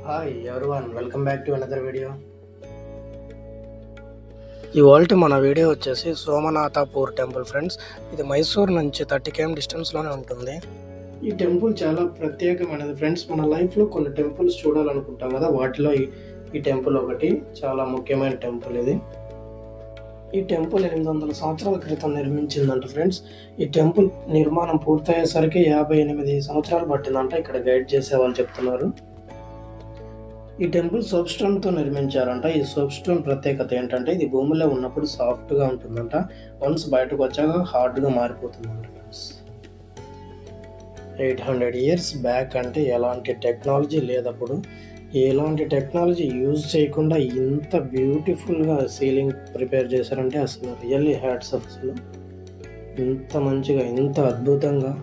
Hi everyone, welcome back to another video. ఇవాళ మన video వచ్చేసి సోమనాథపూర్ టెంపుల్ ఫ్రెండ్స్. ఇది మైసూర్ నుంచి 30 km డిస్టెన్స్లోనే ఉంటుంది. ఈ టెంపుల్ చాలా ప్రత్యేకమైనది ఫ్రెండ్స్. మన లైఫ్లో కొన్ని టెంపుల్స్ చూడాలనుకుంటాం కదా, వాటిలో ఈ టెంపుల్ ఒకటి. చాలా ముఖ్యమైన టెంపుల్ ఇది. ఈ టెంపుల్ 800 సంవత్సరాల క్రితం నిర్మించిందంట ఫ్రెండ్స్. ఈ టెంపుల్ నిర్మాణం పూర్తయ్యేసరికి 58 సంవత్సరాలు పట్టిందంట. ఇక్కడ గైడ్ చేసే వాళ్ళు చెప్తున్నారు. ఈ టెంపుల్ సోప్ స్టోన్తో నిర్మించారంట. ఈ సోప్ స్టోన్ ప్రత్యేకత ఏంటంటే ఇది భూమిలో ఉన్నప్పుడు సాఫ్ట్గా ఉంటుందంట, వన్స్ బయటకు వచ్చాక హార్డ్గా మారిపోతుందంట ఫ్రెండ్స్. 800 years బ్యాక్ అంటే ఎలాంటి టెక్నాలజీ లేదప్పుడు. ఎలాంటి టెక్నాలజీ యూజ్ చేయకుండా ఇంత బ్యూటిఫుల్గా సీలింగ్ ప్రిపేర్ చేశారంటే అసలు రియల్లీ హ్యాట్స్ ఆఫ్. అసలు ఇంత మంచిగా, ఇంత అద్భుతంగా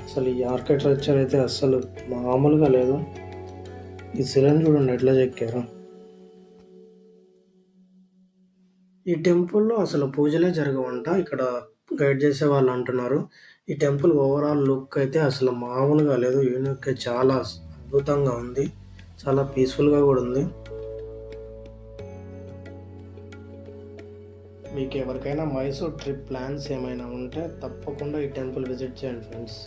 అసలు ఈ ఆర్కిటెక్చర్ అయితే అసలు మామూలుగా లేదు. ఈ శిలను చూడండి ఎట్లా చెక్కారు. ఈ టెంపుల్లో అసలు పూజలే జరగవంట, ఇక్కడ గైడ్ చేసే వాళ్ళు అంటున్నారు. ఈ టెంపుల్ ఓవరాల్ లుక్ అయితే అసలు మామూలుగా లేదు, యూనిక్, చాలా అద్భుతంగా ఉంది, చాలా పీస్ఫుల్గా కూడా ఉంది. మీకు ఎవరికైనా మైసూర్ ట్రిప్ ప్లాన్స్ ఏమైనా ఉంటే తప్పకుండా ఈ టెంపుల్ విజిట్ చేయండి ఫ్రెండ్స్.